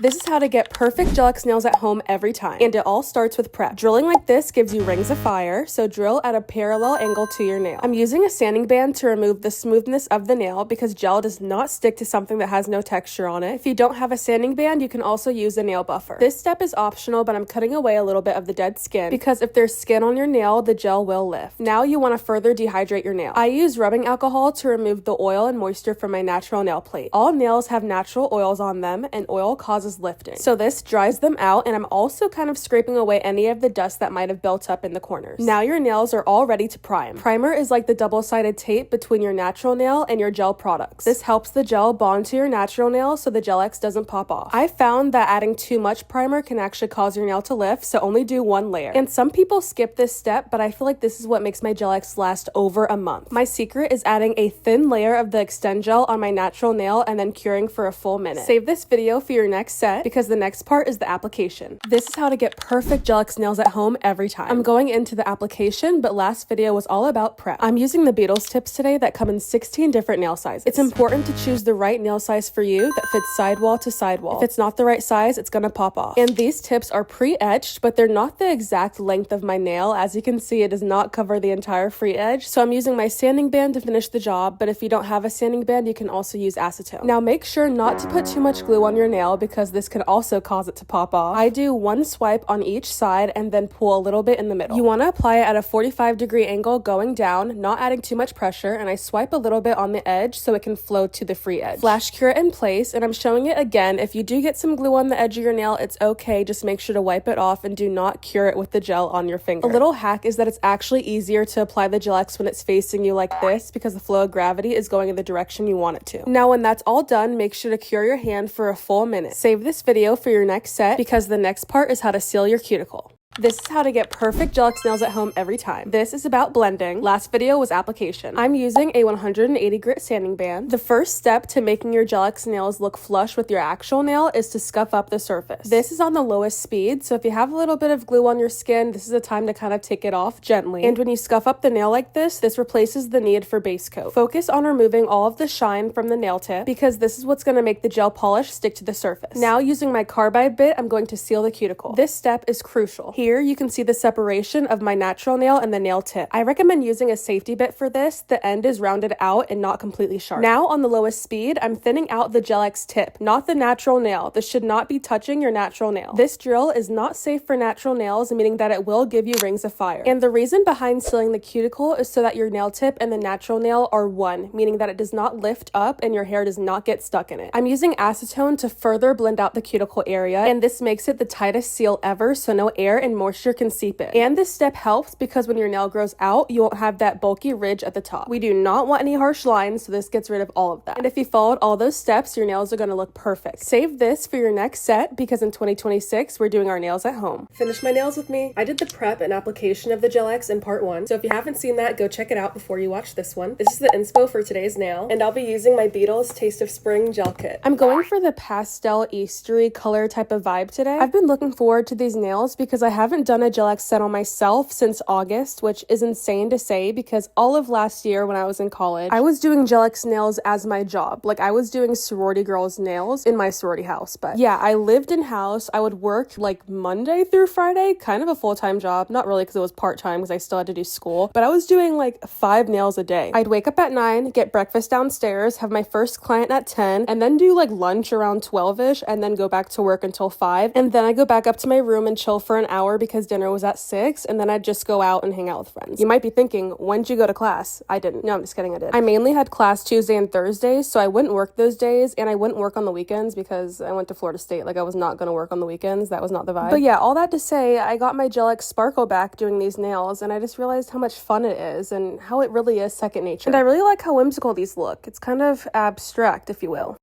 This is how to get perfect gel X nails at home every time, and it all starts with prep. Drilling like this gives you rings of fire, so drill at a parallel angle to your nail. I'm using a sanding band to remove the smoothness of the nail because gel does not stick to something that has no texture on it. If you don't have a sanding band, you can also use a nail buffer. This step is optional, but I'm cutting away a little bit of the dead skin because if there's skin on your nail, the gel will lift. Now you want to further dehydrate your nail. I use rubbing alcohol to remove the oil and moisture from my natural nail plate. All nails have natural oils on them, and oil causes lifting. So this dries them out, and I'm also kind of scraping away any of the dust that might have built up in the corners. Now your nails are all ready to prime. Primer is like the double-sided tape between your natural nail and your gel products. This helps the gel bond to your natural nail so the gel X doesn't pop off. I found that adding too much primer can actually cause your nail to lift, so only do one layer. And some people skip this step, but I feel like this is what makes my gel X last over a month. My secret is adding a thin layer of the extend gel on my natural nail and then curing for a full minute. Save this video for your next set because the next part is the application. This is how to get perfect gel X nails at home every time. I'm going into the application, but last video was all about prep. I'm using the Beatles tips today that come in 16 different nail sizes. It's important to choose the right nail size for you that fits sidewall to sidewall. If it's not the right size, it's gonna pop off. And these tips are pre-etched, but they're not the exact length of my nail. As you can see, it does not cover the entire free edge, so I'm using my sanding band to finish the job, but if you don't have a sanding band, you can also use acetone. Now make sure not to put too much glue on your nail because this can also cause it to pop off. I do one swipe on each side and then pull a little bit in the middle. You want to apply it at a 45-degree angle going down, not adding too much pressure, and I swipe a little bit on the edge so it can flow to the free edge. Flash cure it in place, and I'm showing it again. If you do get some glue on the edge of your nail, it's okay. Just make sure to wipe it off and do not cure it with the gel on your finger. A little hack is that it's actually easier to apply the gel X when it's facing you like this because the flow of gravity is going in the direction you want it to. Now when that's all done, make sure to cure your hand for a full minute. Save this video for your next set because the next part is how to seal your cuticle. This is how to get perfect gel X nails at home every time. This is about blending. Last video was application. I'm using a 180 grit sanding band. The first step to making your gel X nails look flush with your actual nail is to scuff up the surface. This is on the lowest speed, so if you have a little bit of glue on your skin, this is the time to kind of take it off gently. And when you scuff up the nail like this replaces the need for base coat. Focus on removing all of the shine from the nail tip because this is what's going to make the gel polish stick to the surface. Now using my carbide bit, I'm going to seal the cuticle. This step is crucial. Here you can see the separation of my natural nail and the nail tip. I recommend using a safety bit for this. The end is rounded out and not completely sharp. Now on the lowest speed, I'm thinning out the gel X tip, not the natural nail. This should not be touching your natural nail. This drill is not safe for natural nails, meaning that it will give you rings of fire. And the reason behind sealing the cuticle is so that your nail tip and the natural nail are one, meaning that it does not lift up and your hair does not get stuck in it. I'm using acetone to further blend out the cuticle area, and this makes it the tightest seal ever so no air and moisture can seep in. And this step helps because when your nail grows out, you won't have that bulky ridge at the top. We do not want any harsh lines, so this gets rid of all of that. And if you followed all those steps, your nails are going to look perfect. Save this for your next set because in 2026, we're doing our nails at home. Finish my nails with me. I did the prep and application of the gel X in part 1, so if you haven't seen that, go check it out before you watch this one. This is the inspo for today's nail, and I'll be using my Beatles Taste of Spring gel kit. I'm going for the pastel Eastery color type of vibe today. I've been looking forward to these nails because I haven't done a gel X set on myself since August, which is insane to say because all of last year when I was in college, I was doing gel X nails as my job. Like I was doing sorority girls nails in my sorority house. But yeah, I lived in house. I would work like Monday through Friday, kind of a full-time job. Not really because it was part-time because I still had to do school, but I was doing like 5 nails a day. I'd wake up at 9, get breakfast downstairs, have my first client at 10, and then do like lunch around 12-ish and then go back to work until 5. And then I go back up to my room and chill for an hour because dinner was at 6, and then I'd just go out and hang out with friends. You might be thinking, when'd you go to class? I didn't. No, I'm just kidding, I did. I mainly had class Tuesday and Thursdays, so I wouldn't work those days, and I wouldn't work on the weekends because I went to Florida State. Like, I was not gonna work on the weekends. That was not the vibe. But yeah, all that to say, I got my gel X sparkle back doing these nails, and I just realized how much fun it is and how it really is second nature. And I really like how whimsical these look. It's kind of abstract, if you will.